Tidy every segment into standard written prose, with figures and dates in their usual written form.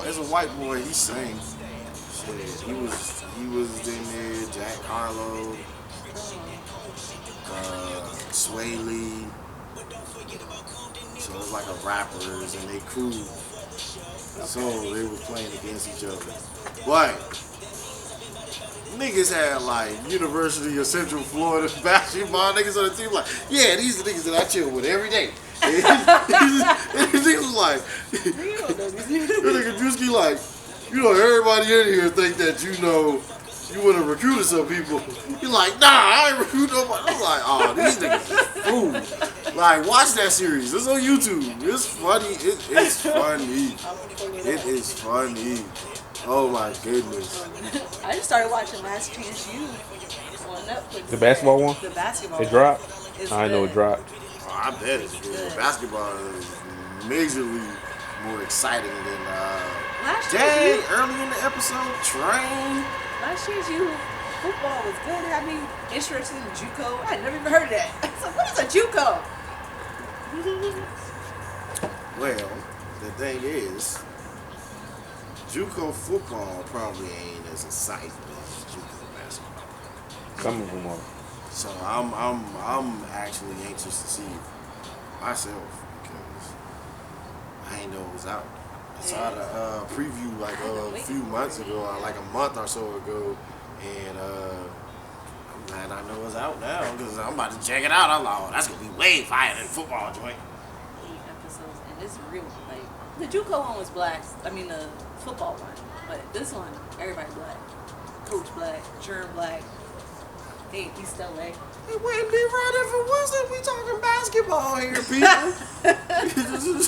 It's a white boy. He sings. Shit, he was in there. Jack Harlow, Sway Lee. So it's like a rappers and they crew. So they were playing against each other. But niggas had like University of Central Florida basketball niggas on the team. Like, yeah, these are the niggas that I chill with every day. And these niggas was like, nigga Drewski like, everybody in here think that you want to recruit some people. He's like, nah, I ain't recruit nobody. I'm like, oh, these niggas is fools. Like, watch that series. It's on YouTube. It's funny. It's funny. It is funny. Oh my goodness. I just started watching Last Chance U on Netflix. The basketball one? The basketball It one. dropped? It's I know good. it dropped. Oh, I bet it's good. Basketball is majorly more exciting than Last dang, Chance U. early in the episode, train. Last Chance U football was good. It had me interested in JUCO. I had never even heard of that. I was like, what is a JUCO? Well, the thing is, JUCO football probably ain't as exciting as JUCO basketball. Some of them are. So I'm actually anxious to see myself because I ain't know it was out. I saw the preview like a few months ago, like a month or so ago, and I'm glad I know it's out now because I'm about to check it out. I'm like, oh, that's gonna be way fire than football joint. 8 episodes, and it's real. Like the JUCO one was black. I mean the football one, but this one, everybody black. Coach black, Germ black. Hey, East LA. It wouldn't be right if it wasn't. We talking basketball here, people.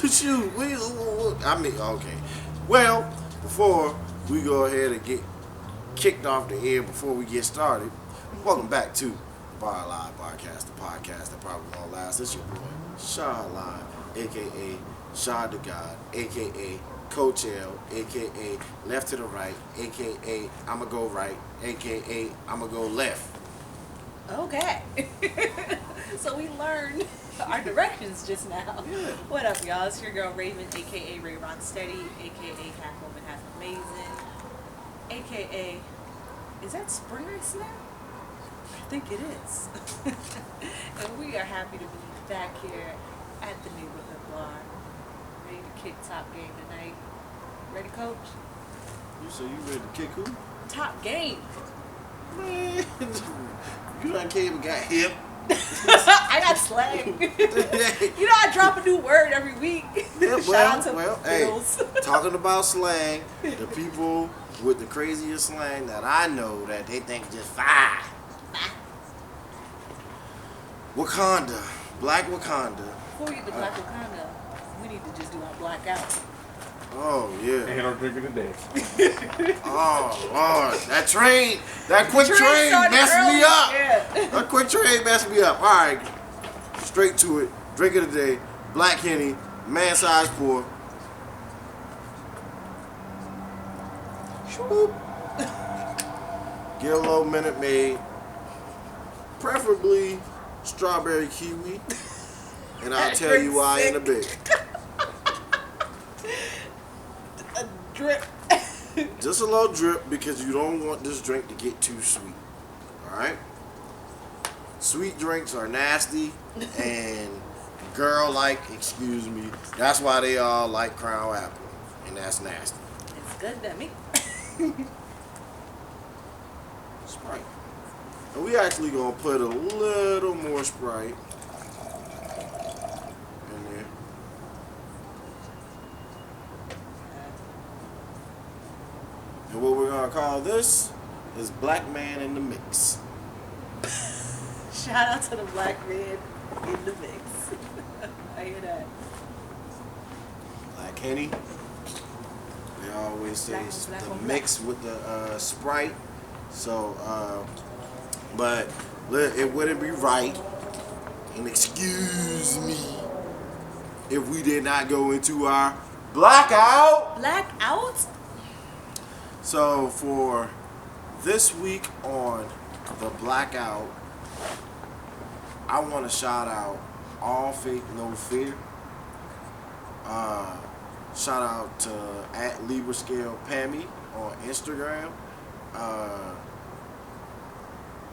Shoot, I mean, okay. Well, before we go ahead and get kicked off the air, before we get started, welcome back to the Bar Live Barcast, the podcast that probably won't last. It's your boy, SHAADLIVE, a.k.a. Shad the God, a.k.a. Coach L, a.k.a. Left to the Right, a.k.a. I'ma go right, a.k.a. I'ma go left. Okay. So we learned our directions just now. Yeah. What up, y'all? It's your girl Raven, aka Ray Rock Steady, aka Half Woman, Half Amazing, aka is that Spring Race now? I think it is. And we are happy to be back here at the neighborhood bar, ready to kick top game tonight. Ready, Coach? You say you ready to kick who? Top game. Man, you done came and got hip. I got slang. You know I drop a new word every week. Yeah, Shout out to hey, Bills. talking about slang, the people with the craziest slang that I know that they think just fire. Wakanda, Black Wakanda. Before we get to Black Wakanda, we need to just do our blackout. Oh yeah. And our drink of the day. Oh Lord, that quick Train train started messed early. me up. Yeah. That quick train messed me up. All right, straight to it. Drink of the day, Black Henny, man-sized pour. Swoop. Get a little Minute Maid, preferably strawberry kiwi, and I'll tell you why in a bit. A drip. Just a little drip because you don't want this drink to get too sweet. Alright? Sweet drinks are nasty and girl-like, excuse me. That's why they all like Crown Apple. And that's nasty. It's good to me. Sprite. And we actually gonna put a little more Sprite in there. And what we're gonna call this is Black Man in the Mix. Shout out to the black man in the mix. I hear that. Black Henny. They always say Black it's on black the on mix with the Sprite. So, but it wouldn't be right, and excuse me, if we did not go into our blackout. Blackout? So for this week on the blackout, I want to shout out All Fake No Fear. Shout out to @LibraScalePammy on Instagram.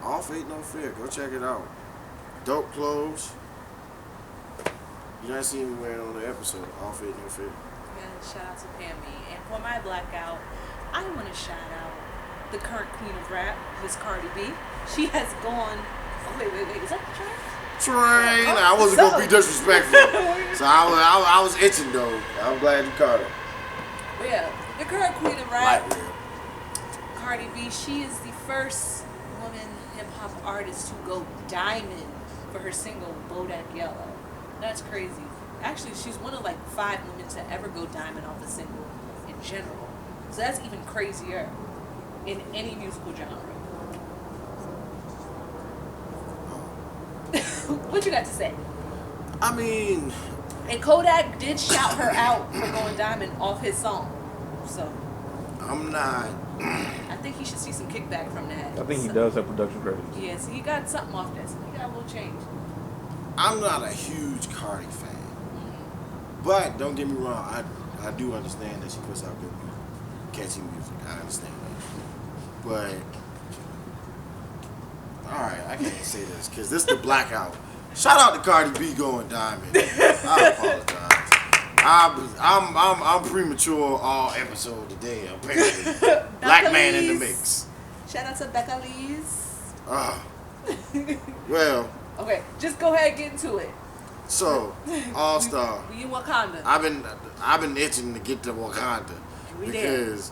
All Fake No Fear. Go check it out. Dope clothes. You guys see me wearing on the episode. All Fake No Fear. And shout out to Pammy. And for my blackout, I want to shout out the current queen of rap, Miss Cardi B. She has gone. Oh wait, is that the train? Train. I wasn't gonna be disrespectful, so I was itching though. I'm glad you caught it. Yeah, the current queen of rap, Light real. Cardi B. She is the first woman hip hop artist to go diamond for her single Bodak Yellow. That's crazy. Actually, she's one of like 5 women to ever go diamond off a single in general. So that's even crazier in any musical genre. What you got to say? I mean, And Kodak did shout her out for going diamond off his song. So I'm not. I think he should see some kickback from that. I think he does have production credits. Yeah, so he got something off that. So he got a little change. I'm not a huge Cardi fan, but don't get me wrong. I do understand that she puts out good music, catchy music. I understand that, but all right, I can't say this because this is the blackout. Shout out to Cardi B going diamond. I apologize. I'm premature all episode today. Apparently, black man in the mix. Shout out to Becca Lee's. Well, Okay, just go ahead and get into it. so All-Star. We in Wakanda. I've been itching to get to Wakanda We there. because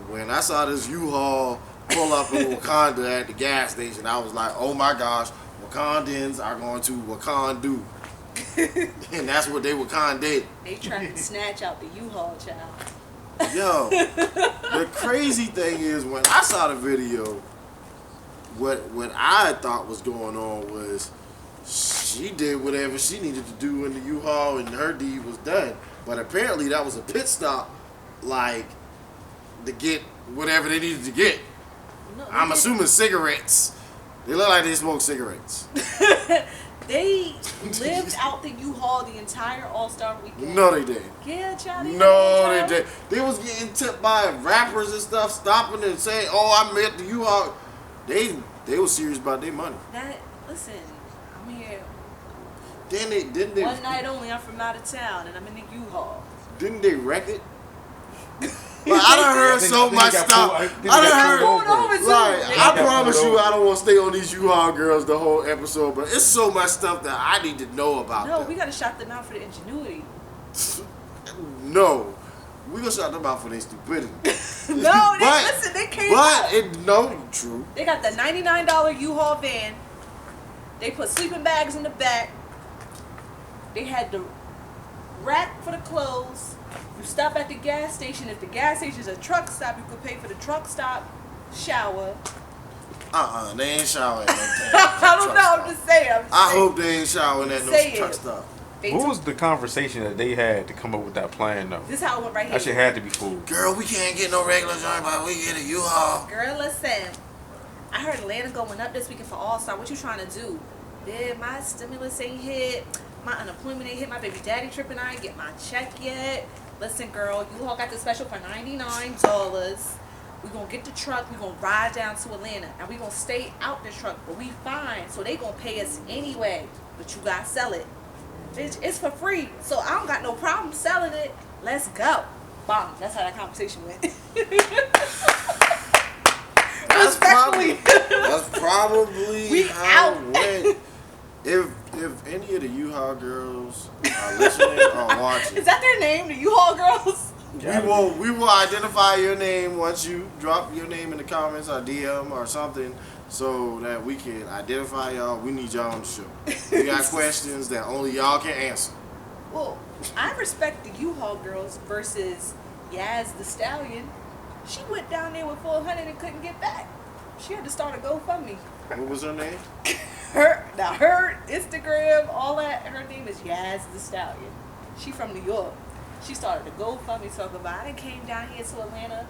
when I saw this U-Haul pull up in Wakanda at the gas station, I was like, oh my gosh, Wakandans are going to Wakandu. And that's what they Wakanded. They trying to snatch out the U-Haul child. Yo, the crazy thing is when I saw the video, what I thought was going on was she did whatever she needed to do in the U-Haul and her deed was done. But apparently that was a pit stop, like, to get whatever they needed to get. No, I'm assuming cigarettes. They look like they smoke cigarettes. They lived out the U-Haul the entire All-Star weekend. No, they didn't. Yeah, child. No, they didn't. They was getting tipped by rappers and stuff, stopping and saying, "Oh, I met the U-Haul." They was serious about their money. Listen, I'm here Didn't they? one night only. I'm from out of town, and I'm in the U-Haul. Didn't they wreck it? Like, I done heard so much stuff. I done heard. Like, I promise you, I don't want to stay on these U-Haul girls the whole episode, but it's so much stuff that I need to know about No, them. we gotta shout them out for the ingenuity. No, we gonna shout them out for their stupidity. No, But- they came out. True. They got the $99 U-Haul van. They put sleeping bags in the back. They had the rack for the clothes. You stop at the gas station. If the gas station is a truck stop, you could pay for the truck stop shower. They ain't showering at no I don't know. I'm just saying. I hope they ain't showering at no Say truck it. stop. What was the conversation that they had to come up with that plan, though? This is how it went right here. That shit had to be food. Girl, we can't get no regular joint, but we get a U-Haul. Girl, listen. I heard Atlanta going up this weekend for All-Star. What you trying to do? Yeah, my stimulus ain't hit. My unemployment ain't hit. My baby daddy tripping. I ain't get my check yet. Listen, girl, you all got the special for $99. We gonna get the truck. We gonna ride down to Atlanta, and we gonna stay out the truck. But we fine, so they gonna pay us anyway. But you gotta sell it. Bitch, it's for free, so I don't got no problem selling it. Let's go. Bomb. That's how that conversation went. That's Respectfully. probably We how out. it went. If any of the U-Haul girls are listening or watching, Is that their name, the U-Haul girls? we will identify your name once you drop your name in the comments or DM or something, so that we can identify y'all. We need y'all on the show. We got questions that only y'all can answer. Well, I respect the U-Haul girls versus Yaz the Stallion. She went down there with 400 and couldn't get back. She had to start a GoFundMe. What was her name? Her Instagram, all that. Her name is Yaz the Stallion. She from New York. She started a GoFundMe talking about, I done came down here to Atlanta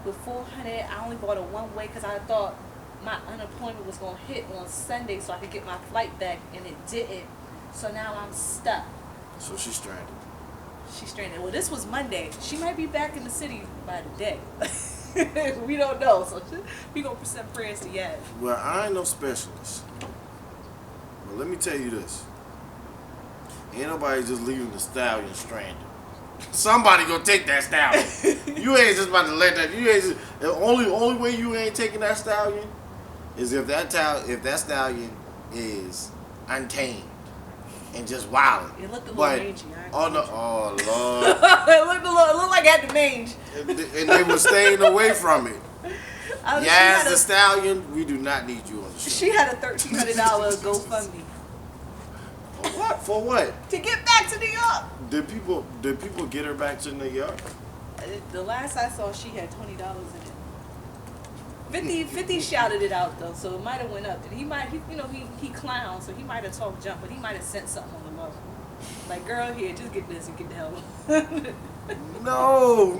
with 400. I only bought a one-way because I thought my unemployment was going to hit on Sunday so I could get my flight back, and it didn't. So now I'm stuck. So she's stranded. She's stranded. Well, this was Monday. She might be back in the city by the day. We don't know. So we gonna send prayers to Yaz. Well, I ain't no specialist. But let me tell you this. Ain't nobody just leaving the stallion stranded. Somebody gonna take that stallion. You ain't just about to let that. You ain't just, the only way you ain't taking that stallion is if that stallion is untamed and just wild. It looked a little mangy. Oh no! Oh Lord! It looked like it had the mange. And they were staying away from it. Yaz the stallion, we do not need you on the show. She had a $1,300 GoFundMe. What? For what? To get back to New York. Did people get her back to New York? The last I saw, she had $20 in it. 50 shouted it out though, so it might have went up. And he clowns, so he might have talked jump, but he might have sent something on the low. Like, girl, here, just get this and get the hell. No.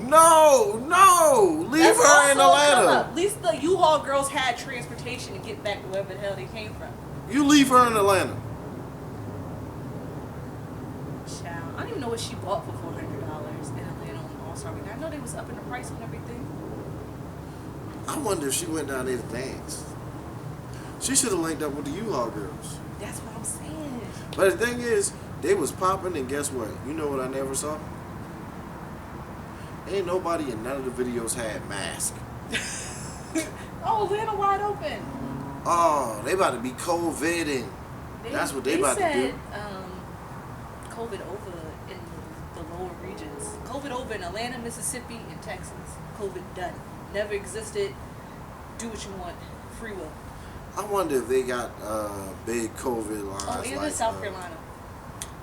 Leave That's her in Atlanta. At least the U-Haul girls had transportation to get back to wherever the hell they came from. You leave her in Atlanta. Child, I don't even know what she bought for $400 in Atlanta on All-Star Weekend. I know they was up in the price on everything. I wonder if she went down there to dance. She should have linked up with the U-Haul girls. That's what I'm saying. But the thing is, they was popping, and guess what? You know what I never saw? Ain't nobody in none of the videos had masks. Oh, Atlanta wide open. Oh, they about to be COVID-ing. That's what they about to do. COVID over in the lower regions. COVID over in Atlanta, Mississippi, and Texas. COVID done. Never existed. Do what you want. Free will. I wonder if they got big COVID lines. Oh, even like, South Carolina.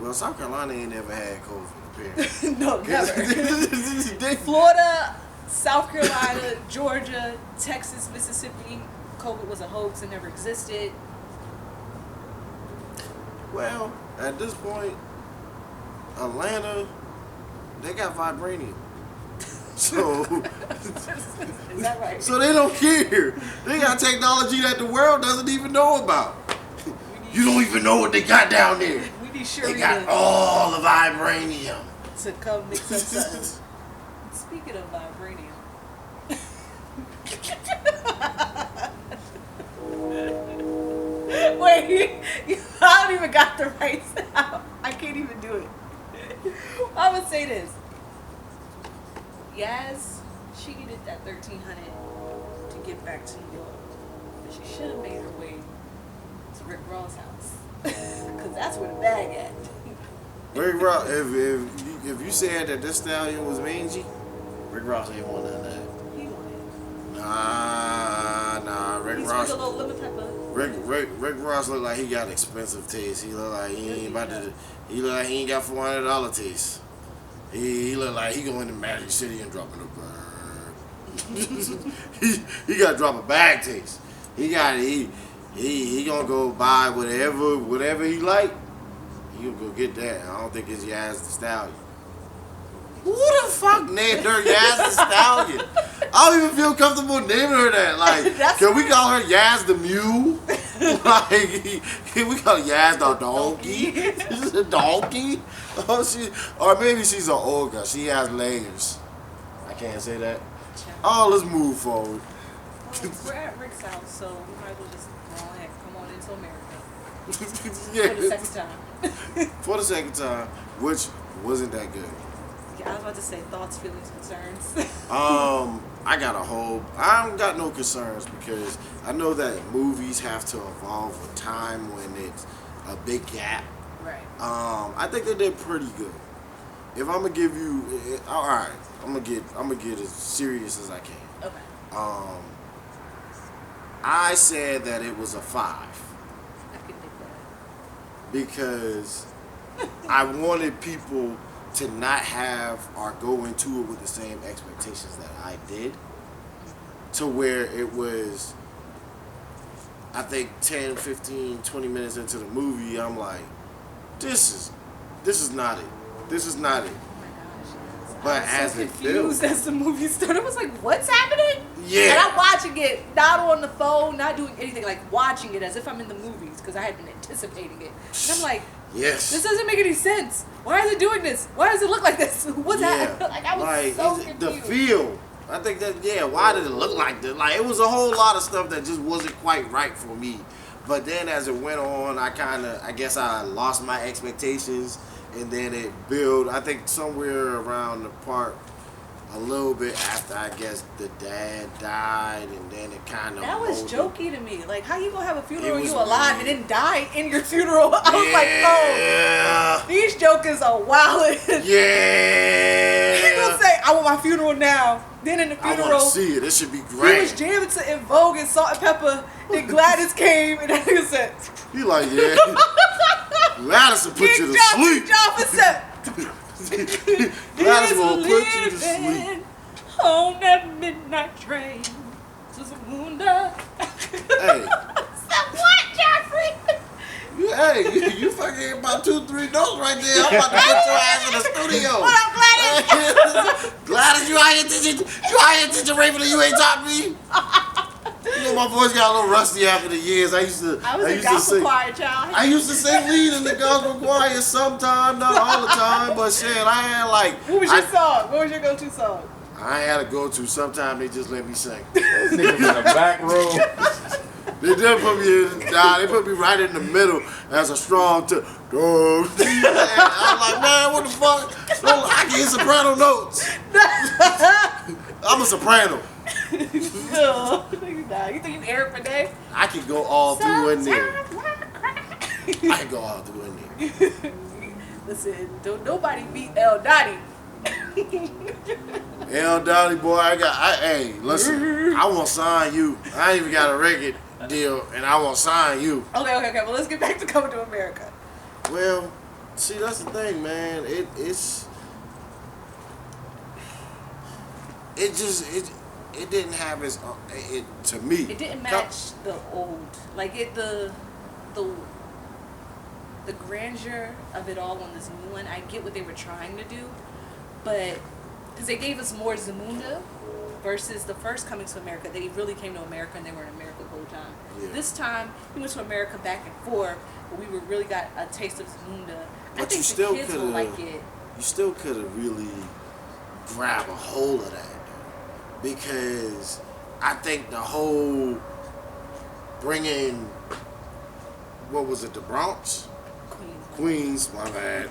Well, South Carolina ain't never had COVID, apparently. No, never. They, Florida, South Carolina, Georgia, Texas, Mississippi. COVID was a hoax and never existed. well, at this point, Atlanta, they got vibranium. So, Is that right? so they don't care. They got technology that the world doesn't even know about. You don't even know what they got down there. We need They got all the vibranium. to come mix up something. Speaking of vibranium. Wait, I don't even got the right sound. I can't even do it. I would say this. Yaz, she needed that $1,300 to get back to New York. But she should have made her way to Rick Ross' house. Because that's where the bag at. Rick Ross, if you said that this stallion was mangy, Rick Ross ain't want none of that. He wanted. Nah, Rick He's Ross. with a little lemon pepper. Rick Ross look like he got expensive taste. He look like he ain't about to. He look like he ain't got $400 taste. He look like he going to Magic City and dropping a bird. he got to drop a bag taste. He gonna go buy whatever he like. He gonna go get that. I don't think it's Yaz the Stallion. Who the fuck named her Yaz the Stallion? I don't even feel comfortable naming her that. Like, can we call her Yaz the Mule? Like, can we call her Yaz the Donkey? She's a donkey? Or maybe she's an ogre. She has layers. I can't say that. Oh, let's move forward. Well, we're at Rick's house, so we might as well just go ahead and come on into America. Yeah. For the second time. For the second time, which wasn't that good. Yeah, I was about to say thoughts, feelings, concerns. I don't got no concerns because I know that movies have to evolve with time when it's a big gap. Right. I think they did pretty good. If I'm gonna give you, all right, I'm gonna get as serious as I can. Okay. I said that it was a 5 I could dig that. because I wanted people to not have or go into it with the same expectations that I did, to where it was, I think 10, 15, 20 minutes into the movie, I'm like, this is not it. This is not it. Oh my gosh, yes. But I was as so it confused built- as the movie started. I was like, what's happening? Yeah. And I'm watching it, not on the phone, not doing anything, like watching it as if I'm in the movies because I had been anticipating it. And I'm like, Yes. This doesn't make any sense. Why is it doing this? Why does it look like this? What's that? Like, I was so confused. The feel. I think that, why did it look like this? Like, it was a whole lot of stuff that just wasn't quite right for me. But then as it went on, I guess I lost my expectations, and then it built, I think somewhere around the part a little bit after, I guess, the dad died, and then it kind of... That was jokey to me. Like, how you gonna have a funeral and you alive and then die in your funeral? I was like, oh, these jokers are wild. Yeah. He gonna say, I want my funeral now. Then in the funeral... I want to see it. It should be great. He was jamming to In Vogue and Salt and Pepper. Then Gladys came, and that nigga said... He like, yeah. Gladys will put you to sleep. Gladys will put you to sleep. On that midnight train to Zamunda. Hey. So what, Jeffrey? Hey, you fucking about 2-3 notes right there. I'm about to get your ass in the studio. What up, Gladys? Gladys, you out here teaching Raven and you ain't taught me? You know, my voice got a little rusty after the years. I was a gospel choir child. I used to sing lead in the gospel choir sometime, not all the time, but shit, I had like... What was your song? What was your go-to song? I had a go-to. Sometimes they just let me sing. Those niggas in the back row. They did put me they put me right in the middle as a strong I'm like, man, what the fuck? I can hit soprano notes. I'm a soprano. No. You think you Eric Benet? I can go all through in there. I can go all through in there. Listen, don't nobody beat El Dottie. El Dottie, boy, hey, listen, I won't sign you. I ain't even got a record deal, and I won't sign you. Okay. Well, let's get back to Coming to America. Well, see, that's the thing, man. It didn't have to me. It didn't match the old, like the grandeur of it all on this new one. I get what they were trying to do, but because they gave us more Zamunda versus the first Coming to America. They really came to America and they were in America the whole time. Yeah. This time we went to America back and forth, but we really got a taste of Zamunda. I think the kids will like it. You still could have really grabbed a hold of that, because I think the whole bringing, what was it, the Bronx? Queens, my bad.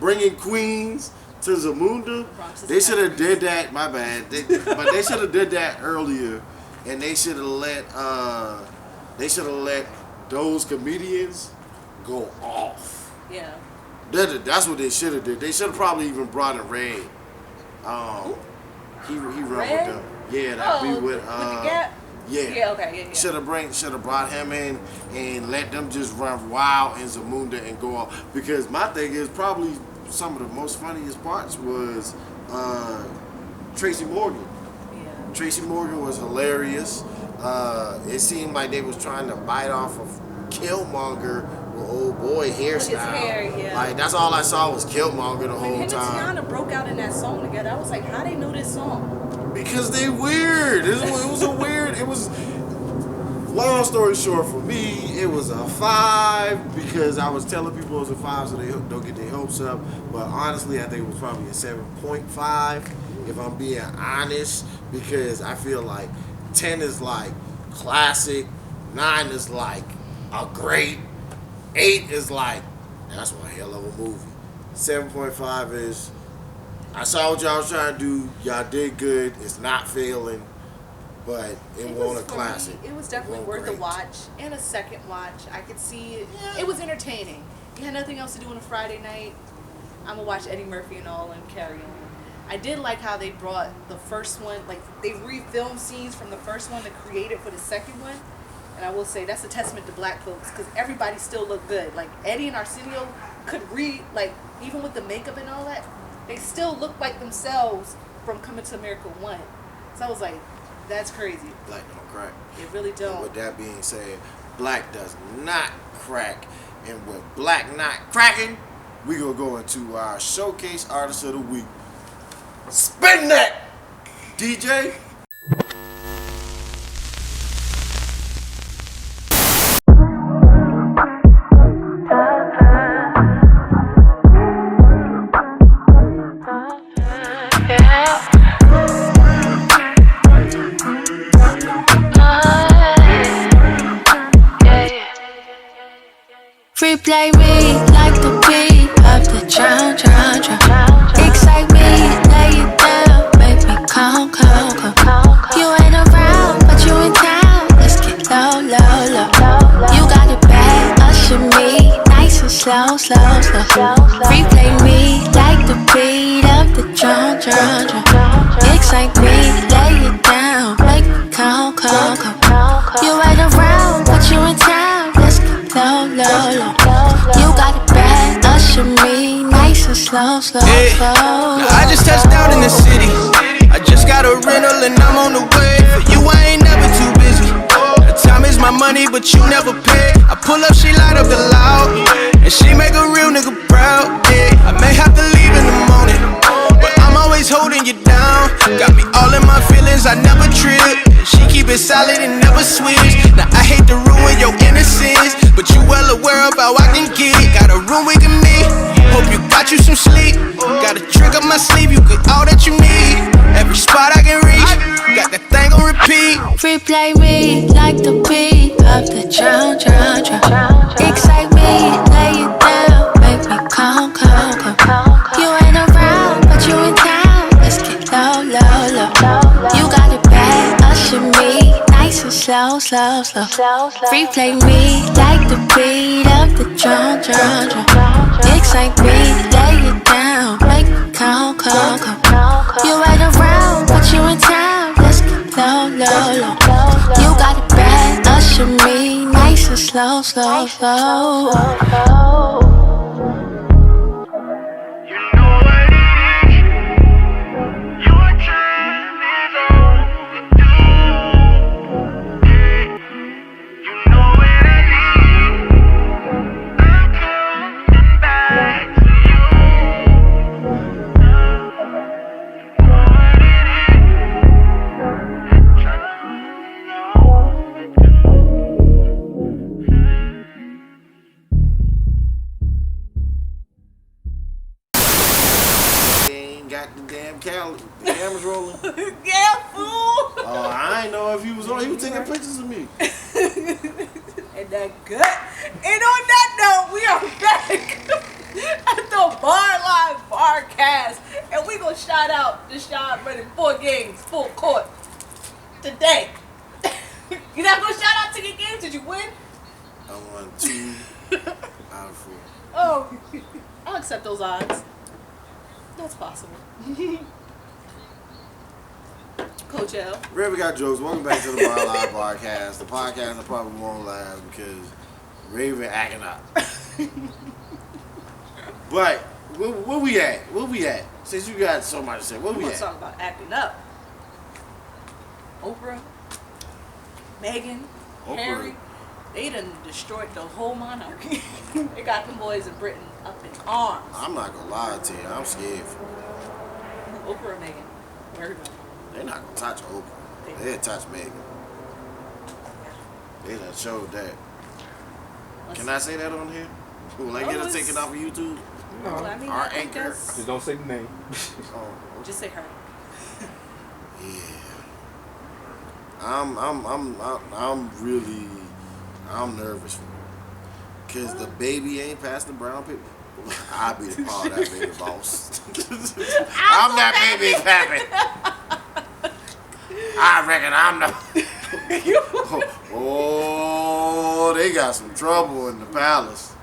Bringing Queens to Zamunda. They should have did that, my bad. But they should have did that earlier, and they should have let those comedians go off. Yeah. That's what they should have did. They should have probably even brought in Red. He run with them. Yeah, that be with the Gap? Yeah. Okay. Yeah. Should have brought him in and let them just run wild in Zamunda and go off. Because my thing is, probably some of the most funniest parts was Tracy Morgan. Yeah. Tracy Morgan was hilarious. It seemed like they was trying to bite off of Killmonger with old boy hairstyle. His hair, yeah. Like, that's all I saw was Killmonger the whole him time. and Tiana broke out in that song together. I was like, how they know this song? Because they weird. It was a weird. It was. Long story short, for me, it was a 5 because I was telling people it was a 5 so they don't get their hopes up. But honestly, I think it was probably a 7.5 if I'm being honest, because I feel like 10 is like classic, 9 is like a great, 8 is like, that's one hell of a movie. 7.5 is, I saw what y'all was trying to do. Y'all did good. It's not failing, but it wasn't a classic. It was definitely worth a watch and a second watch. I could see it. Yeah. It was entertaining. You had nothing else to do on a Friday night. I'm gonna watch Eddie Murphy and all and carry on. I did like how they brought the first one, like they refilmed scenes from the first one to create it for the second one. And I will say that's a testament to black folks, because everybody still looked good. Like Eddie and Arsenio could like even with the makeup and all that, they still look like themselves from Coming to America 1. So I was like, that's crazy. Black don't crack. It really don't. And with that being said, black does not crack. And with black not cracking, we gonna go into our showcase artist of the week. Spin that, DJ. me like the beat of the drum, drum, drum. Excite me, lay it down, make me calm, calm, calm. You ain't around, but you in town. Let's get low, low, low. You got it bad, usher me, nice and slow, slow, slow. Replay me like the beat of the drum, drum, drum. Excite me, lay it down, make me calm, calm, calm. You ain't around, but you in town. Let's get low, low, low. You got it bad, usher me, nice and slow, slow, slow. Now I just touched down in the city. I just got a rental and I'm on the way. For you, I ain't never too busy. Now time is my money, but you never pay. I pull up, she light up the loud, and she make a real nigga proud. Yeah, I may have to leave in the morning, but I'm always holding you down. Got me all in my feelings, I never trip. She keep it solid and never switch. Now I hate to ruin your innocence, but you well aware of how I can get. Got a room we can meet. Hope you got you some sleep. Got a trick up my sleeve, you get all that you need. Every spot I can reach, got that thing on repeat. Replay me like the beat of the drum, drum, drum. Excite me, lay it down, make me calm, calm, calm. You ain't around, but you in town. Let's get low, low, low. You got it bad, usher me, nice and slow, slow, slow. Replay me like the beat of the drum, drum, drum. Excite me, lay it down, make me calm, calm, calm. You ain't around, but you in town. Let's get low, low, low. You got it bad, usher me, nice and slow, slow, slow. The camera's rolling. Yeah, fool. I ain't know if he was on. He was taking pictures of me. And that gut. And on that note, we are back at the Barcast, and we gonna shout out the Shad running 4 games full court today. You're not gonna shout out to your games? Did you win? I won 2 out of 4. Oh, I'll accept those odds. That's possible. Coach L. Raven got jokes. Welcome back to the Bar Live Barcast. The podcast I probably won't laugh because Raven acting up. But where we at? Where we at? Since you got so much to say, where we We're at? talking about acting up. Oprah, Meghan, Harry, they done destroyed the whole monarchy. They got them boys in Britain up in arms. I'm not gonna lie to you. I'm scared for them. Oprah or Meghan? Where They're not gonna touch Oprah. They'll touch Megan. They done showed that. Can I say that on here? Will I get us taken off of YouTube? Well, I mean, Our I think anchor. that's- Just don't say the name. Oh, Just say her. yeah. I'm nervous for her. Cause the baby ain't past the brown paper. I'll be the part of that baby boss. I'm that baby's pappy. I reckon I'm the. Oh, they got some trouble in the palace.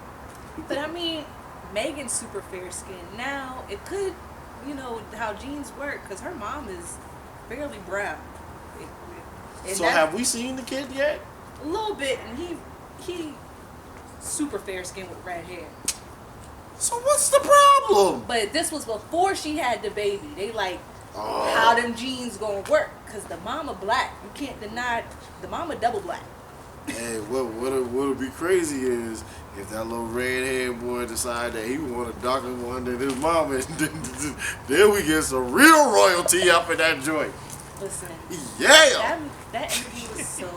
But I mean, Megan's super fair skin. Now, it could, how genes work, because her mom is fairly brown. And So have we seen the kid yet? A little bit, and he super fair skin with red hair. So what's the problem? But this was before she had the baby. They how them genes gonna work? Cause the mama black. You can't deny the mama double black. Hey, what'll be crazy is if that little red-haired boy decide that he want a darker one than his mama, then we get some real royalty up in that joint. Listen. Yeah. That interview was so.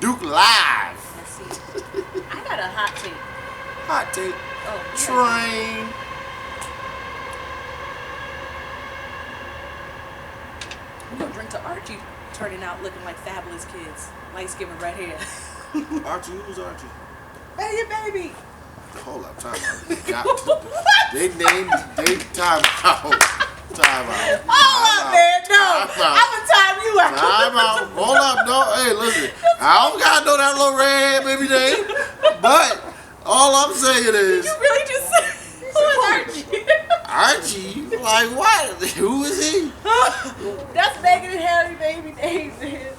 Duke live. Let's see. I got a hot take. Hot take. Oh, Train. We're gonna drink to Archie turning out looking like fabulous kids. Light skin with red hair. Archie, who's Archie? Hey, your baby. Hold up, time out. They named, time out. Time out. Hold up, man. No. I'm going to time you out. Time out. Hold up, no. Hey, listen. I don't got to know that little redhead baby name. But all I'm saying is. You really just said, who is Archie? Archie? Like what? Who is he? That's Meghan and Harry baby names.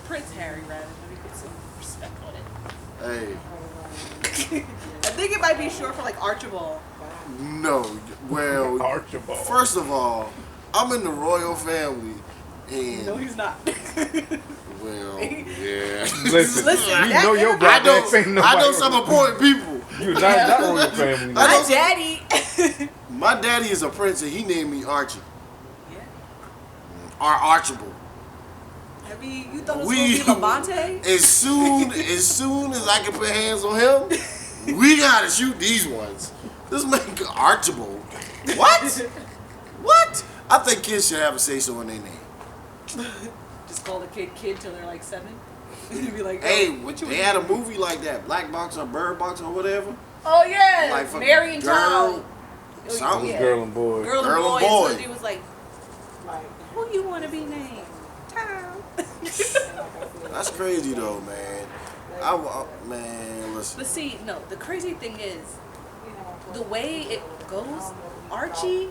Prince Harry, rather. Let me put some respect on it. Hey. I think it might be short for like Archibald. No. Well, Archibald. First of all, I'm in the royal family. And No, he's not. well, yeah. Listen, Listen, you know your black ass ain't nobody. I know some important people. You're not royal family. My daddy. My daddy is a prince and he named me Archie. Yeah. Or Archibald. I mean, you thought it was going to be Levante? As soon as I can put hands on him, we gotta shoot these ones. This man Archibald. What? What? I think kids should have a say so in their name. Just call the kid till they're like 7. And be like, Hey, what you they had a movie like that, Black Box or Bird Box or whatever. Oh yeah, Like for Mary and Child. something. Yeah. Girl and boy. Girl Girl and and boy. boy. So dude was like, who you want to be named? Tom. That's crazy though, man. Man, listen. But see, no, the crazy thing is, the way it goes, Archie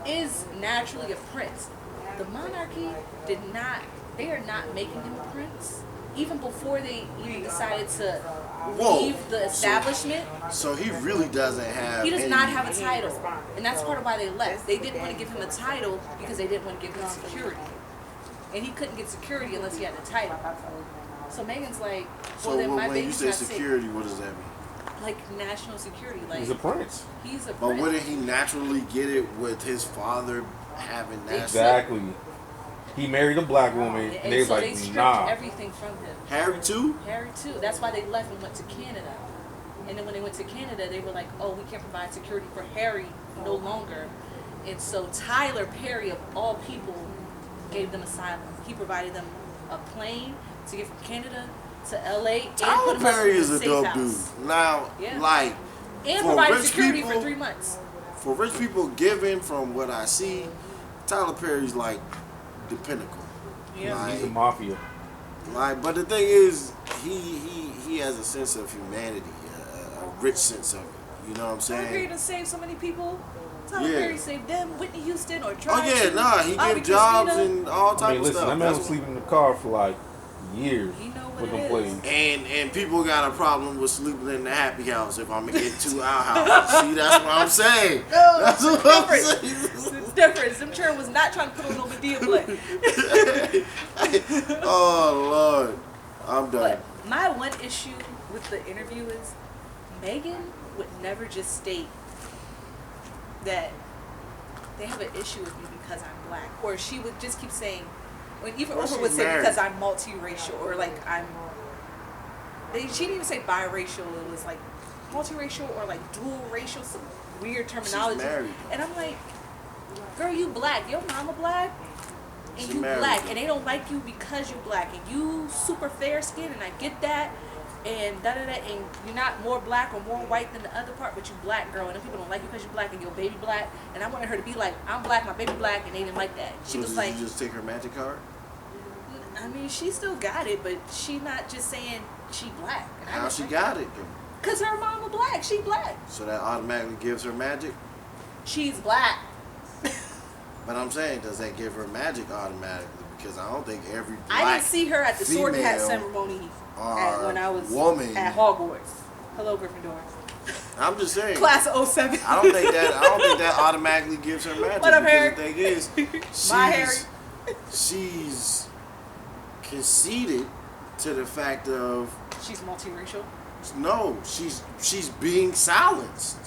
is naturally a prince. The monarchy they are not making him a prince. Even before they even decided to leave the establishment. So he really doesn't have. He does any- not have a title. And that's part of why they left. They didn't want to give him a title because they didn't want to give him security. And he couldn't get security unless he had a title. So Megan's like, well, So then my when you baby's say not safe. security, what does that mean? Like national security. Like He's a prince. he's a But prince. wouldn't he naturally get it with his father having that? Exactly. He married a black woman, and they was so like, they stripped nah. everything from him. Harry too? Harry too. That's why they left and went to Canada. And then when they went to Canada, they were like, oh, we can't provide security for Harry no longer. And so Tyler Perry, of all people, gave them asylum. He provided them a plane to get from Canada to LA and Tyler put them up Perry in is a a safe dope house. dude. Now, Yeah. like And for provided rich security people, for 3 months. For rich people giving from what I see, Tyler Perry's like the pinnacle. Yeah. He's a mafia. Like, but the thing is, he has a sense of humanity, a rich sense of it. You know what I'm Tyler Perry saying? done saved so many people. Tyler Yeah. Perry saved them, Whitney Houston, or Oh tried yeah, to. nah, he Bobby give jobs Christina. and all I type mean, of listen, stuff. that man was That's sleeping in the car for like years You know what with it them is. plays. and people got a problem with sleeping in the happy house if I'm gonna get to our house. See, that's what I'm saying. No, That's what I'm saying. It's different. Some children was not trying to put on no Medea play. Oh Lord, I'm done. But my one issue with the interview is Megan would never just state that they have an issue with me because I'm black, or she would just keep saying, when even Well, Oprah would she's say married. because I'm multiracial, or like she didn't even say biracial. It was like multiracial or like dual racial, some weird terminology. married. And I'm like, girl, you black. Your mama black. And She you married. black, and they don't like you because you black, and you super fair skinned, and I get that, and da da da, and you're not more black or more white than the other part, but you black, girl, and then people don't like you because you black and your baby black, and I wanted her to be like, I'm black, my baby black, and they didn't like that. She So was did like, you just take her magic card? I mean, she still got it, but she not just saying she black. And How she got it then? Cause her mama black, she black. So that automatically gives her magic? She's black. But I'm saying, does that give her magic automatically? Because I don't think every black I didn't see her at the sword and hat female ceremony or when I was woman. at Hogwarts. Hello, Gryffindor. I'm just saying. Class of 07. I don't think that automatically gives her magic. What up, because Harry? the thing is, My Harry. she's conceded to the fact of She's multiracial. no, she's being silenced.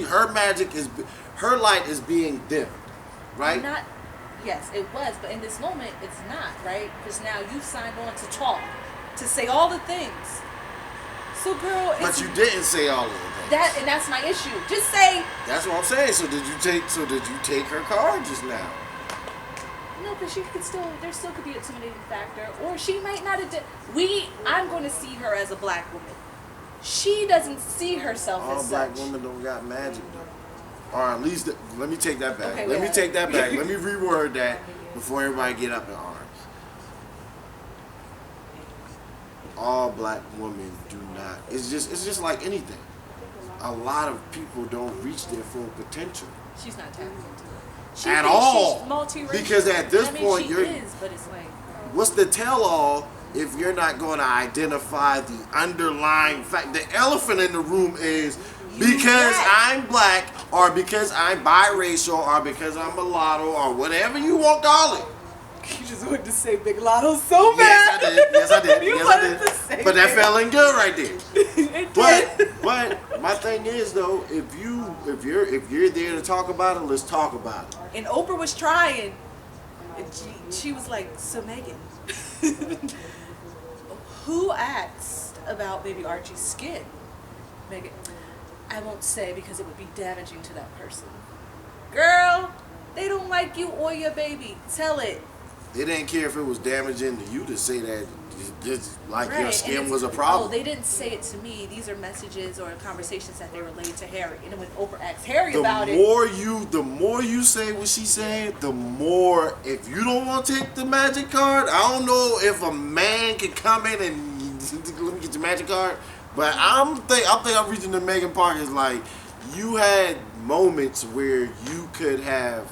Her magic is her light is being dimmed, right? Not. Yes, it was, but in this moment, it's not, right? Because now you signed on to talk, to say all the things. So, girl, But it's you didn't say all of the things. that, and that's my issue. Just say That's what I'm saying. So did you take her card just now? no, because she could still. There still could be an intimidating factor, or she might not have. I'm going to see her as a black woman. she doesn't see herself All as black such. women don't got magic though. Or at least, let me take that back. Okay, Let me wait. take that back. Let me reword that before everybody get up in arms. All black women do not. It's just like anything. A lot of people don't reach their full potential She's not tapping into it. She at thinks all. she's multiracial. Because at this I mean, point, she you're. is, but it's like, What's the tell-all if you're not going to identify the underlying fact? The elephant in the room is because I'm black, or because I'm biracial, or because I'm mulatto, or whatever you want to call it. you just wanted to say Big Lotto so Yes, I bad. did. Yes, I did. You Yes, I wanted to did. say But that Big- fell in good right there. It did. But my thing is though, if you're there to talk about it, let's talk about it. And Oprah was trying. And she was like, so Megan, who asked about baby Archie's skin? Megan, I won't say because it would be damaging to that person. Girl, they don't like you or your baby. Tell it. They didn't care if it was damaging to you to say that just like your Right, skin and was a it's- problem. Oh, they didn't say it to me. These are messages or conversations that they relayed to Harry. And then when Oprah asked Harry the about it, more you say what she said, the more. If you don't want to take the magic card, I don't know if a man can come in and let me get your magic card. But I think I'm reaching the Megan Park is like you had moments where you could have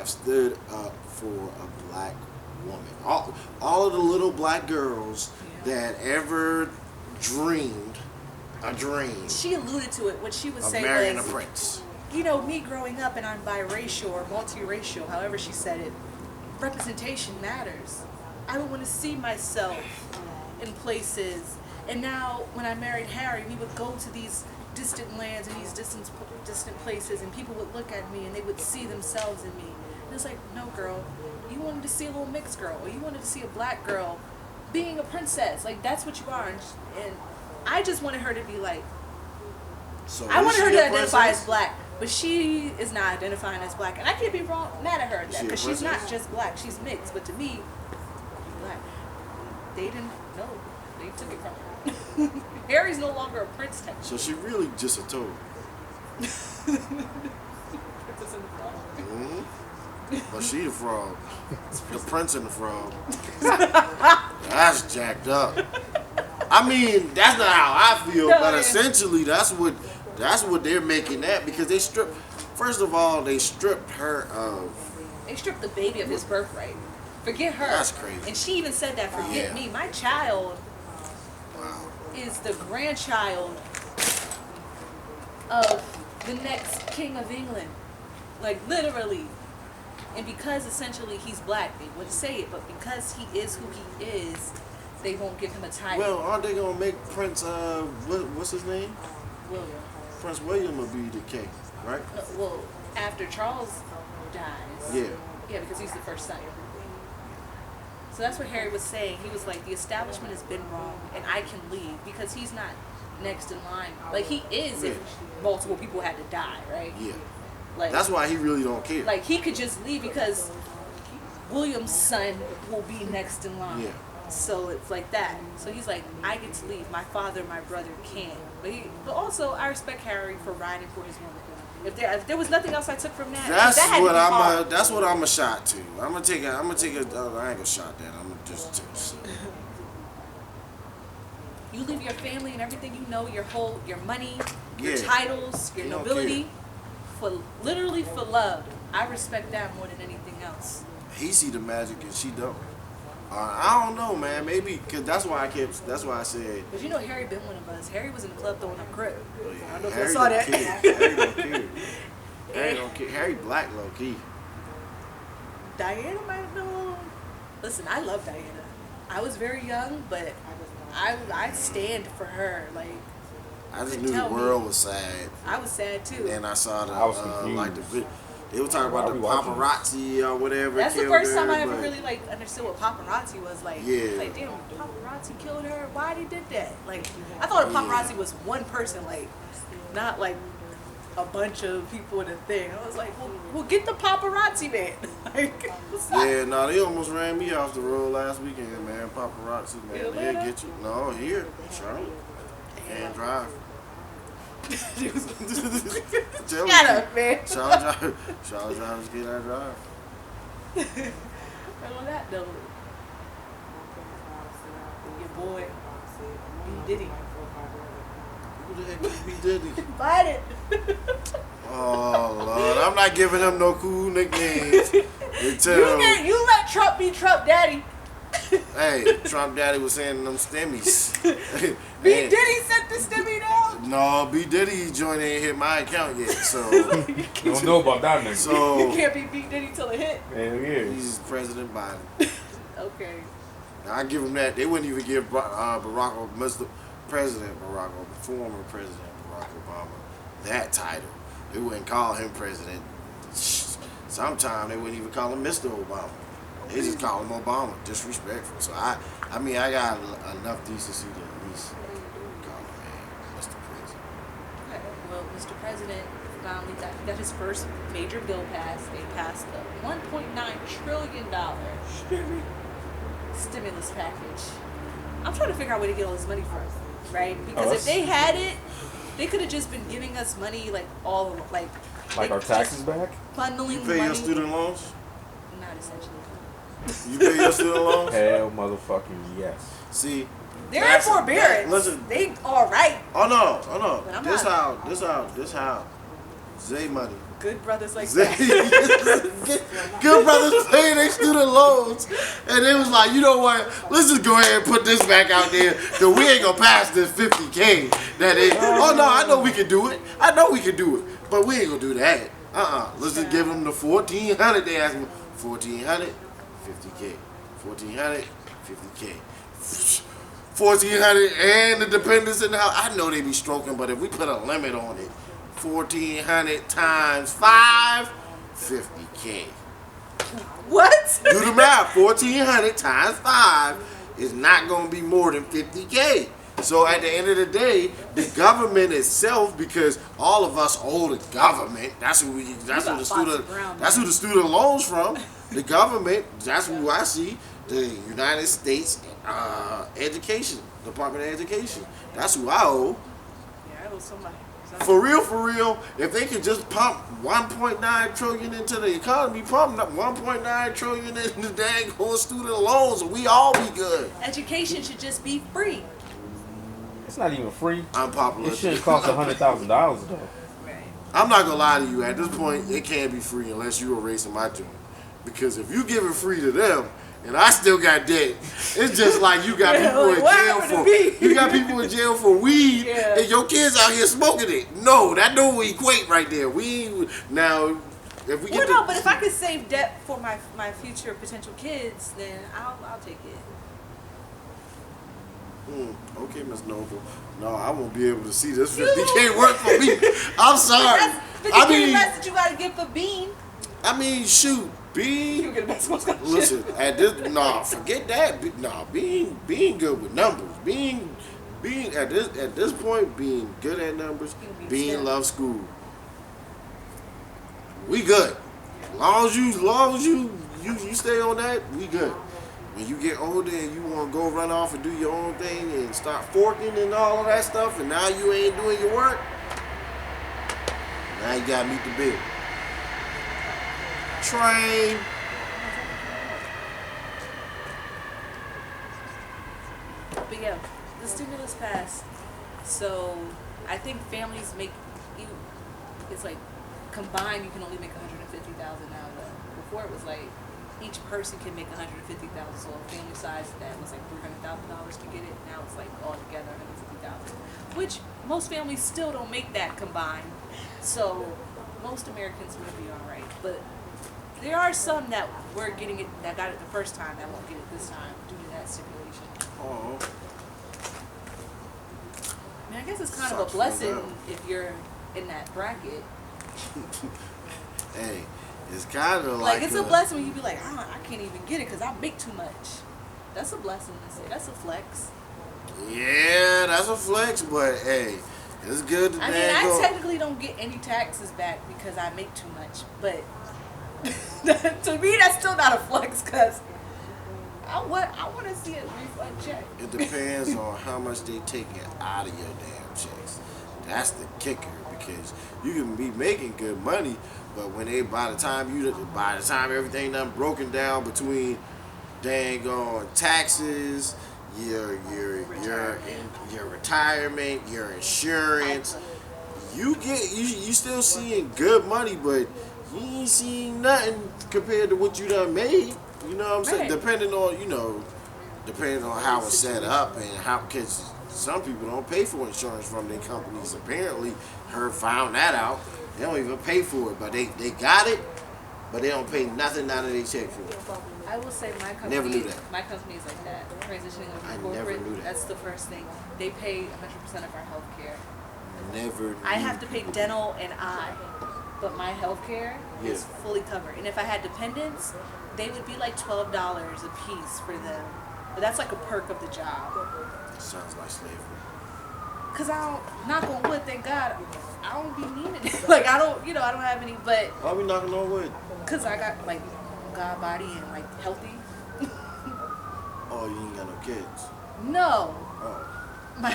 stood up for a black woman. All of the little black girls that ever dreamed a dream she alluded to it. What she was of saying marrying a was, prince. you know, me growing up and I'm biracial or multiracial, however she said it, representation matters. I would want to see myself in places. And now when I married Harry, we would go to these distant lands and these distant places, and people would look at me and they would see themselves in me. And it's like, no, girl, you wanted to see a little mixed girl, or you wanted to see a black girl being a princess. Like, that's what you are. And I just wanted her to be like, So I is wanted she her a to identify princess? as black, but she is not identifying as black. And I can't be mad at her Is she a because she's not princess? just black, she's mixed. But to me, she's black. They didn't know. They took it from her. Harry's no longer a prince technically. So she really just a toad. Princess and the Frog. But she the frog. The prince and the frog. That's jacked up. I mean, that's not how I feel, No, but yeah. essentially that's what they're making that because they stripped. First of all, they stripped her of. They stripped the baby of his birthright. Forget her. That's crazy. And she even said that, forget Yeah. me. My child Wow. is the grandchild of the next king of England. Like, literally. And because essentially he's black, they wouldn't say it, but because he is who he is, they won't give him a title. Well, aren't they gonna make Prince? What's his name? William. Prince William will be the king, right? No, well, after Charles dies. Yeah. Yeah, because he's the first son. So that's what Harry was saying. He was like, the establishment has been wrong, and I can leave because he's not next in line. Like, he is if multiple people had to die, right? Yeah. Like, That's why he really don't care. like he could just leave because William's son will be next in line. Yeah. So it's like that. So he's like, I get to leave. My father, my brother can't. But also, I respect Harry for riding for his woman. If there was nothing else I took from that, That's that had to what be hard. That's what I'm a shot to. I'm gonna take a. I ain't gonna shot that. I'm gonna just take a sip. You leave your family and everything you know, your money, your Yeah. titles, your He don't nobility, for literally for love. I respect that more than anything else. He see the magic and she don't. I don't know, man. Maybe because that's why I said. But you know, Harry been one of us. Harry was in the club throwing up crib. I don't know if Harry you saw don't that. care. Harry don't care. Harry don't care. Harry black low key. Diana might know. Listen, I love Diana. I was very young, but I stand for her. Like, I just Couldn't knew the tell me. world was sad. I was sad too. And I saw I was the confused. like the they were talking about Why the we watching paparazzi or whatever. That's the killed first time her, I ever but- really like understood what paparazzi was like. Yeah. Like, damn, paparazzi killed her. Why they did that? Like, I thought a paparazzi was one person. Like, not like a bunch of people in a thing. I was like, well get the paparazzi man. Like, what's up? Yeah, no, they almost ran me off the road last weekend, man. Paparazzi, man. In They'll Atlanta? get you. No, here. Charlotte. Can't drive. Shut up, man. Charlotte drivers get that drive. And on that note, your boy, B. Diddy. Who the heck is B. Diddy? Fight it. Oh, Lord. I'm not giving him no cool nicknames. Until, You let Trump be Trump daddy. hey, Trump daddy was sending them stimmies. B. And- Diddy sent the stimmy down. No, B. Diddy joint ain't hit my account yet, so Don't know about that nigga. You so can't be B. Diddy till it hit. Hell yeah. he's President Biden. Okay. Now, I give him that. They wouldn't even give Mr. President Barack Obama, former President Barack Obama, that title. They wouldn't call him president. Sometimes they wouldn't even call him Mr. Obama. They just call him Obama. Disrespectful. So I got enough decency to at least call him Mr. President. Okay. Well, Mr. President finally got his first major bill passed. They passed the $1.9 trillion stimulus package. I'm trying to figure out where to get all this money from, right? Because if they had it, they could have just been giving us money like all like Like our taxes back? funneling You pay money. your student loans? Not essentially. You pay your student loans? Hell motherfucking yes. See, They're in that's- forbearance. listen. They all right. Oh no. But I'm This not- how Zay money. Good brothers like Zay, that. good brothers paying their student loans, and they was like, you know what? Let's just go ahead and put this back out there. Cause we ain't gonna pass this $50K. That is. Oh no, I know we can do it. I know we can do it, but we ain't gonna do that. Let's just give them the 1,400. They ask them 1,400, 50K, 1,400, 50K. 1,400 and the dependents in the house. I know they be stroking, but if we put a limit on it, 1,400 times 5, 50K. What? Do the math. 1,400 times 5 is not going to be more than 50K. So at the end of the day, the government itself, because all of us owe the government. That's who the student loans from. The government. That's who I see. The United States Education Department of Education. That's who I owe. Yeah, I owe somebody. For real, if they could just pump 1.9 trillion into the economy, pump 1.9 trillion in the dang whole student loans, and we all be good. Education should just be free. It's not even free. Unpopular. It shouldn't cost $100,000 though. Right. I'm not gonna lie to you. At this point, it can't be free unless you erasing my joint. Because if you give it free to them, and I still got debt, it's just like you got people like, in what jail happened to for me? you got people in jail for weed, Yeah. and your kids out here smoking it. No, that don't equate right there. We now if we Well, get no, but if I could save debt for my future potential kids, then I'll take it. Okay, Miss Noble. No, I won't be able to see this 50K work for me. I'm sorry. That's I 50K mean, less that you gotta get for Bean. shoot, Bean. You get a basketball scholarship. Listen, at this, forget that. Being good with numbers. Being at this point, being good at numbers. Being loves school. We good. Long as you stay on that, we good. When you get older and you want to go run off and do your own thing and start forking and all of that stuff, and now you ain't doing your work, now you gotta meet the bill. Train. But yeah, the stimulus passed. So I think families it's like combined you can only make $150,000 now. Before it was like each person can make $150,000. So a family size that was like $300,000 to get it. Now it's like all together $150,000, which most families still don't make that combined. So most Americans will be all right, but there are some that were getting it, that got it the first time, that won't get it this time due to that stipulation. Oh. I mean, I guess it's kind of Sucks a for blessing them. if you're in that bracket. Hey, it's kind of Like it's a blessing when you be like, I can't even get it because I make too much. That's a blessing to say. That's a flex. Yeah, that's a flex, but hey, It's good. I mean, I technically don't get any taxes back because I make too much, but to me, that's still not a flex because I want to see a refund check. It depends on how much they taking out of your damn checks. That's the kicker because you can be making good money, but when by the time everything done broken down between dang on taxes, your retirement, your insurance, you still seeing good money, but you ain't seeing nothing compared to what you done made. You know what I'm saying? Right. Depending on how it's set up and how, because some people don't pay for insurance from their companies. Apparently, found that out. They don't even pay for it, but they got it, but they don't pay nothing out of their check for it. I will say my company. Never knew that. My company is like that. Transitioning I over never corporate. knew that. That's the first thing. They pay 100% of our health care. Never. I have to pay dental and eye, but my health care is fully covered. And if I had dependents, they would be like $12 a piece for them. But that's like a perk of the job. Sounds like slavery. Cause I don't, knock on wood, thank God, I don't be needing it. Like I don't have any, but. Why we knocking on wood? Cause I got like God body and like healthy. Oh, you ain't got no kids. No. Oh. I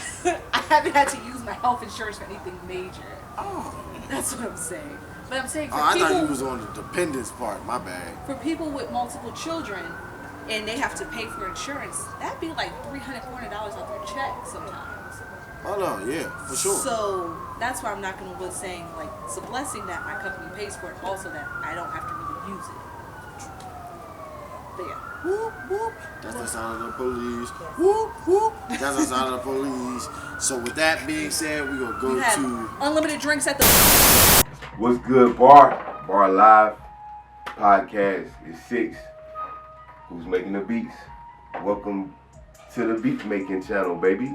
haven't had to use my health insurance for anything major. Oh. That's what I'm saying. But I'm saying for I people, thought you was on the dependence part. My bad. for people with multiple children and they have to pay for insurance, that'd be like $300, $400 off their check sometimes. Oh no, yeah, for sure. So that's why I'm not going to wood saying like it's a blessing that my company pays for it, also that I don't have to really use it. But yeah. Whoop, whoop. That's the sound of the police. Whoop, whoop. That's the sound of the police. So with that being said, we're going to go You have to... unlimited drinks at the... What's good, Bar Live podcast is 6. Who's making the beats? Welcome to the beat making channel, baby.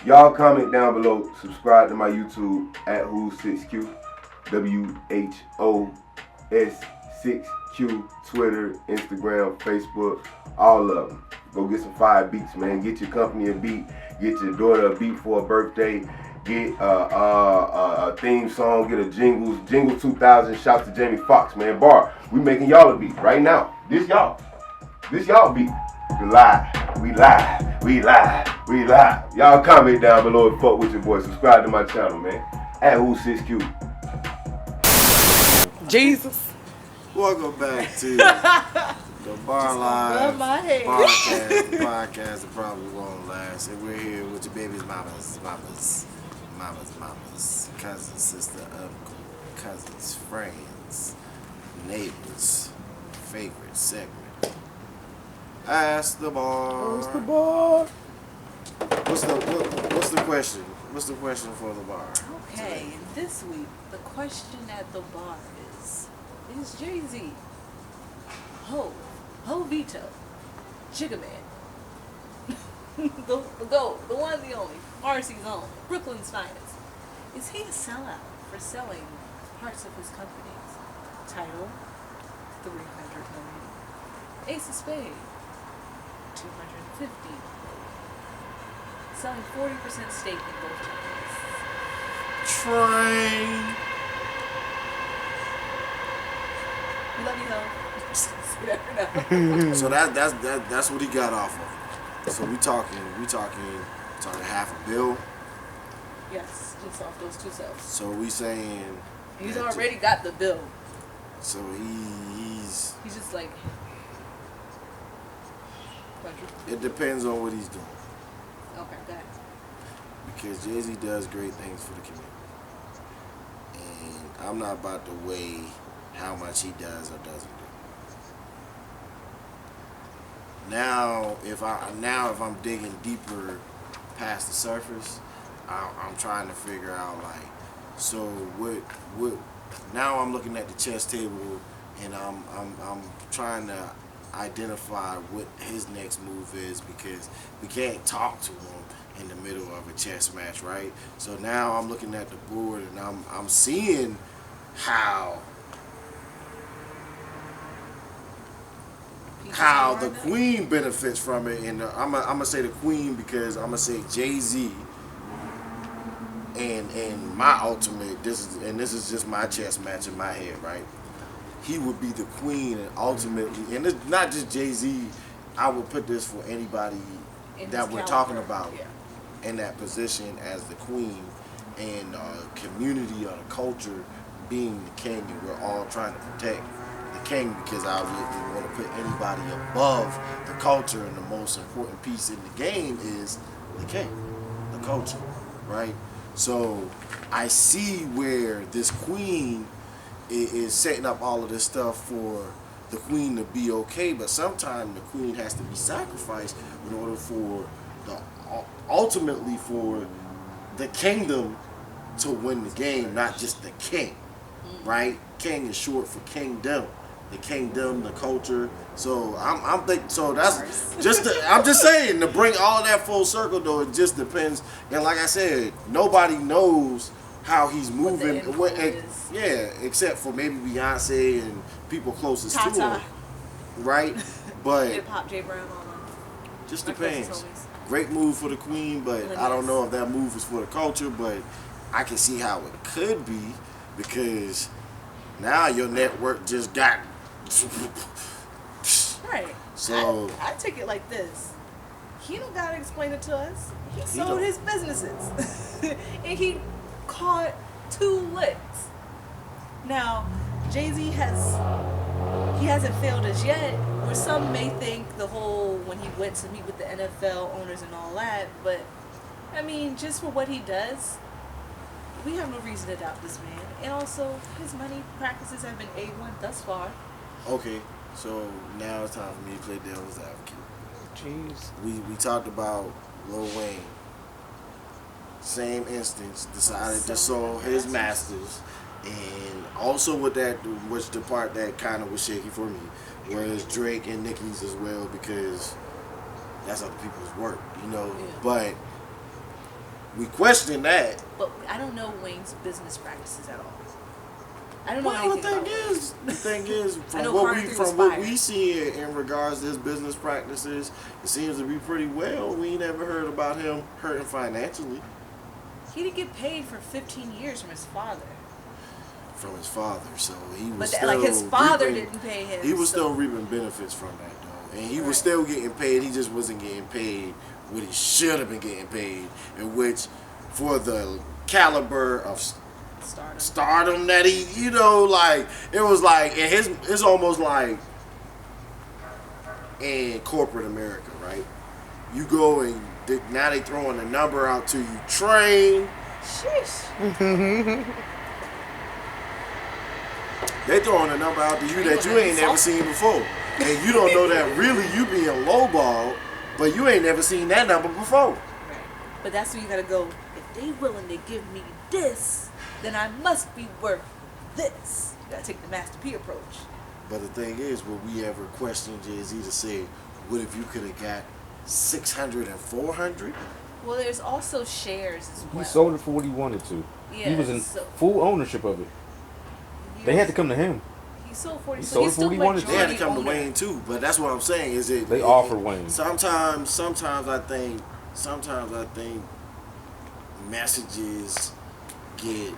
Y'all comment down below. Subscribe to my YouTube at Who's6Q. WHOS6Q. Twitter, Instagram, Facebook, all of them. Go get some fire beats, man. Get your company a beat. Get your daughter a beat for a birthday. Get a theme song. Get a Jingle 2000. Shout to Jamie Foxx, man. Bar, we making y'all a beat right now. This y'all beat. We live. Y'all comment down below and fuck with your boy. Subscribe to my channel, man. At Who's6Q. Jesus. Welcome back to the Bar Live Barcast. The podcast that probably won't last. And we're here with your baby's mamas, cousins, sister, uncle, cousins, friends, neighbors, favorite segment. Ask the bar. What's the bar? What's the question? What's the question for the bar? Okay, and this week, the question at the bar is Jay-Z, Ho Vito, Jigga Man, the GOAT, the one, the only, RC's own, Brooklyn's finest. Is he a sellout for selling parts of his companies? Title, $300 million. Ace of Spades, $250 million. Selling 40% stake in both companies. Train. We love you, Ho. So that's what he got off of. So we talking half a bill. Yes, just off those two sales. So we saying He's that already got the bill. So he's just like. it depends on what he's doing. Okay, got it. Because Jay-Z does great things for the community. And I'm not about to weigh how much he does or doesn't do. Now if I'm digging deeper past the surface, I'm trying to figure out like, so what now I'm looking at the chess table and I'm trying to identify what his next move is, because we can't talk to him in the middle of a chess match, right? So now I'm looking at the board and I'm seeing how the queen benefits from it, and I'm gonna say the queen because I'm gonna say Jay-Z and my ultimate, this is just my chess match in my head, right? He would be the queen, and ultimately, and it's not just Jay-Z. I would put this for anybody that we're talking about in that position as the queen, and community or the culture being the king, and we're all trying to protect the king, because I wouldn't want to put anybody above the culture, and the most important piece in the game is the king, the culture, right? So I see where this queen is setting up all of this stuff for the queen to be okay, but sometimes the queen has to be sacrificed in order for ultimately for the kingdom to win the game, not just the king, right? King is short for kingdom, the kingdom, the culture. So I'm thinking. So that's I'm just saying, to bring all that full circle, though. It just depends. And like I said, nobody knows how he's moving. Except for maybe Beyonce and people closest to him, right? But Hip Hop, J Brown, all that. Just depends. Great move for the queen, but I don't know if that move is for the culture. But I can see how it could be, because now your network just got right. So I take it like this. He don't gotta explain it to us. He sold his businesses, and he caught 2 licks. Now, Jay-Z hasn't failed us yet. Where some may think the whole when he went to meet with the NFL owners and all that, but I mean, just for what he does, we have no reason to doubt this man. And also, his money practices have been A1 thus far. Okay, so now it's time for me to play devil's advocate. Jeez. We talked about Lil Wayne. Same instance, decided to sell his masters, and also with that, which the part that kind of was shaky for me, was Drake and Nicki's as well, because that's other people's work, you know. Yeah. But we question that. But I don't know Wayne's business practices at all. I don't know Well, anything about the thing is, I know from what we see in regards to his business practices, it seems to be pretty well. We never heard about him hurting financially. He didn't get paid for 15 years from his father. From his father, so he was But still like his father reaping, didn't pay him. he was so. still reaping benefits from that, though, and he was Right. still getting paid. He just wasn't getting paid what he should have been getting paid, in which, for the caliber of stardom that he, you know, like, it was like, and it's almost like in corporate America, right? You go and now they throwing a number out to you, train. Sheesh. They throwing a number out to you that you ain't never seen before. And you don't know that really you being lowballed, but you ain't never seen that number before. Right. But that's where you gotta go. If they willing to give me this, then I must be worth this. You gotta take the Master P approach. But the thing is, would we ever question Jay-Z to say, what if you could have got 600 and 400? Well, there's also shares as well. He sold it for what he wanted to. Yeah, he was in full ownership of it. They had to come to him. He sold 40. He So sold he's it for still what he wanted to. They had to come owner. to Wayne too, but that's what I'm saying. Is it? They offer Wayne. Sometimes I think messages get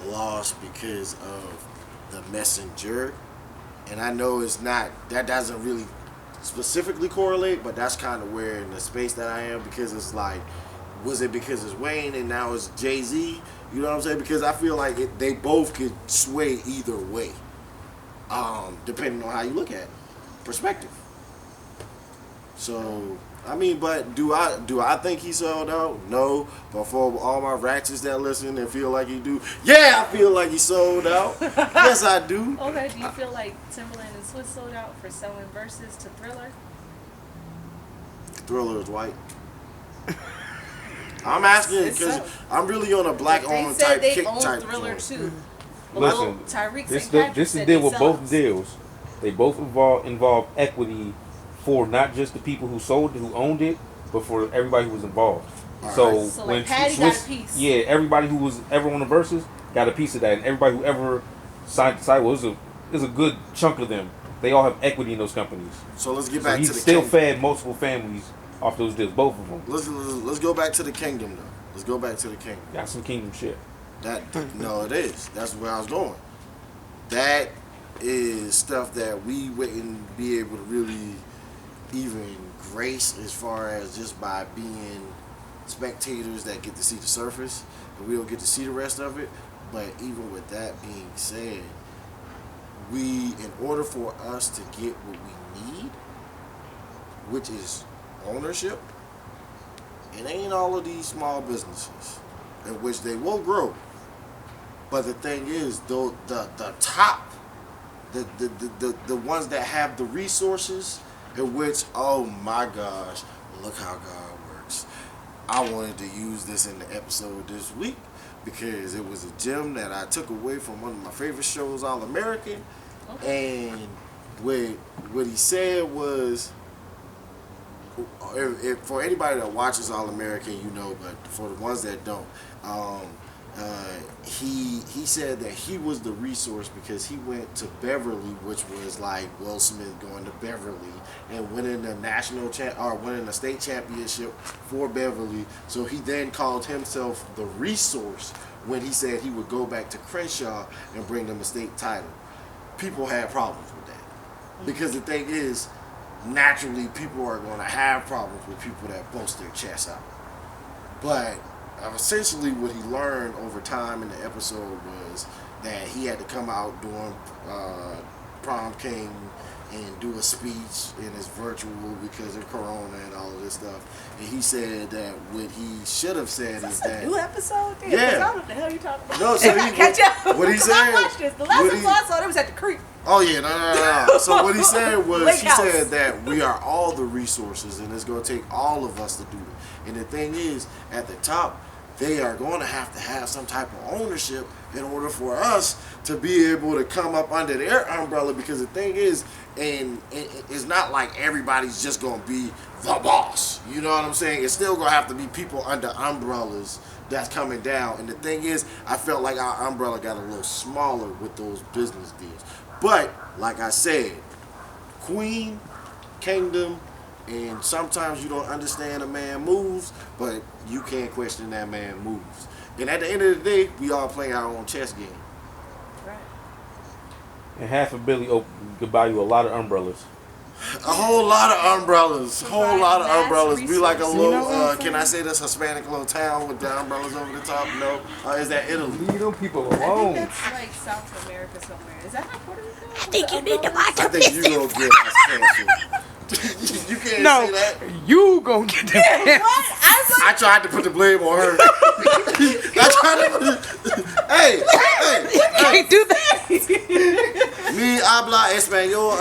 lost because of the messenger, and I know it's not. That doesn't really specifically correlate, but that's kind of where in the space that I am, because it's like, was it because it's Wayne and now it's Jay-Z? You know what I'm saying? Because I feel like they both could sway either way, depending on how you look at it. Perspective. So, I mean, but do I think he sold out? No. But for all my ratchets that listen and feel like he do, yeah, I feel like he sold out. Yes, I do. Okay, do you feel like Timbaland and Swiss sold out for selling verses to Thriller? Thriller is white. I'm asking because I'm really on a black-owned type kick type. Thriller too. Listen, Tyreek this St. Patrick is the said deal they with sell both us. deals. They both involve equity for not just the people who sold it, who owned it, but for everybody who was involved. So, So, when like, Patty got a piece. yeah, everybody who was ever on the verses got a piece of that, and everybody who ever signed the sidewalk, is a good chunk of them. They all have equity in those companies. So let's get So back he to the still kingdom. fed multiple families off those deals, both of them. Let's go back to the kingdom though. Let's go back to the kingdom. Got some kingdom shit. No, it is. That's where I was going. That is stuff that we wouldn't be able to really even grace as far as just by being spectators that get to see the surface, and we don't get to see the rest of it. But even with that being said, in order for us to get what we need, which is ownership, it ain't all of these small businesses, in which they will grow. But the thing is, the top, the ones that have the resources, in which, oh my gosh, look how God works. I wanted to use this in the episode this week because it was a gem that I took away from one of my favorite shows, All American. Okay. And what he said was, if for anybody that watches All American, you know, but for the ones that don't, he said that he was the resource because he went to Beverly, which was like Will Smith going to Beverly and winning winning the state championship for Beverly. So he then called himself the resource when he said he would go back to Crenshaw and bring them a state title. People had problems with that because the thing is, naturally people are going to have problems with people that boast their chests out. But essentially what he learned over time in the episode was that he had to come out during prom king and do a speech and it's virtual because of Corona and all of this stuff. And he said that what he should have said is that... new episode? Yeah. I don't know what the hell you talking about. No, so he, catch up. What he said... I watched this. The last episode I saw, it was at the creek. Oh, yeah, no. So what he said was, Lake he house. said that we are all the resources and it's going to take all of us to do it. And the thing is, at the top, they are going to have some type of ownership in order for us to be able to come up under their umbrella, because the thing is, and it's not like everybody's just going to be the boss. You know what I'm saying? It's still going to have to be people under umbrellas that's coming down. And the thing is, I felt like our umbrella got a little smaller with those business deals. But, like I said, Queen, Kingdom, and sometimes you don't understand a man moves, but you can't question that man moves. And at the end of the day, we all play our own chess game. Right. And half a Billy could buy you a lot of umbrellas. A whole lot of umbrellas. Whole lot of umbrellas. Be like a resources. little, can I say this Hispanic little town with the umbrellas over the top? No. Is that Italy? Leave them people I think alone. that's like South America somewhere. Is that not Puerto Rico? I think you need to watch I a think you gonna get us canceled. You can't say that. You gonna get them. What? I tried to put the blame on her. I tried to put the... Hey. Can't do that. Me habla español.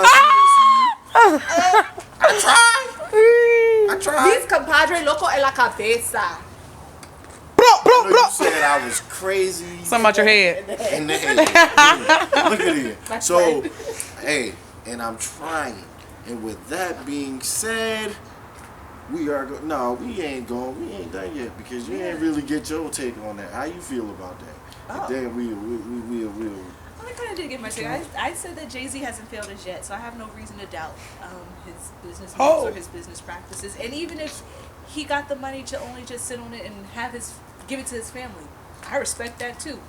I tried. These compadre loco en la cabeza. You said I was crazy. Something about your head. And look at it. So, hey, and I'm trying. And with that being said, we are we ain't done yet, because you ain't really get your take on that. How you feel about that? Oh. And then we'll. Well, I kind of did get my take. I said that Jay-Z hasn't failed us yet, so I have no reason to doubt his business moves or his business practices. And even if he got the money to only just sit on it and give it to his family, I respect that too.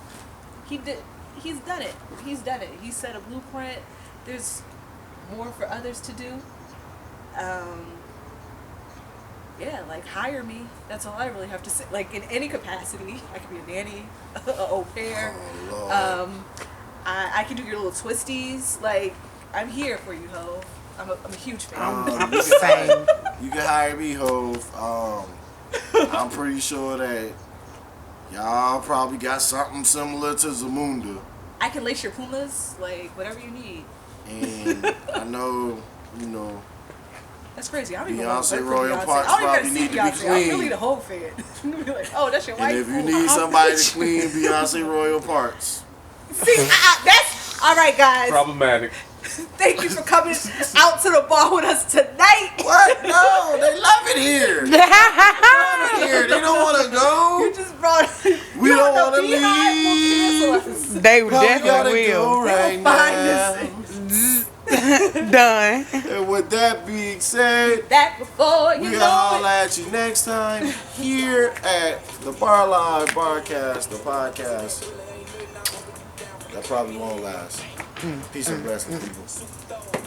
He's done it. He set a blueprint. There's more for others to do. Yeah, like hire me. That's all I really have to say. Like in any capacity, I could be a nanny, a au pair. Oh, I can do your little twisties. Like I'm here for you, ho. I'm a huge fan. I'm the same. You can hire me, Hove. I'm pretty sure that y'all probably got something similar to Zamunda. I can lace your pumas, like whatever you need. And I know, That's crazy. I don't even Beyonce know. Royal Parks probably need to be Beyonce. I'm really clean. the whole fan. I'm be like, oh, that's your wife. And if you Cool. need somebody to clean Beyonce Royal Parks, See, that's all right, guys. Problematic. Thank you for coming out to the bar with us tonight. what? No, they love it here. They love it here. They don't want to go. You just brought. We don't want to Beehive will leave. cancel us. They But we gotta definitely go will. right Find now. this. Done. And with that being said, That before you we'll know holler at you next time here at the Bar Live Barcast, the podcast. That probably won't last. Peace and blessings, people.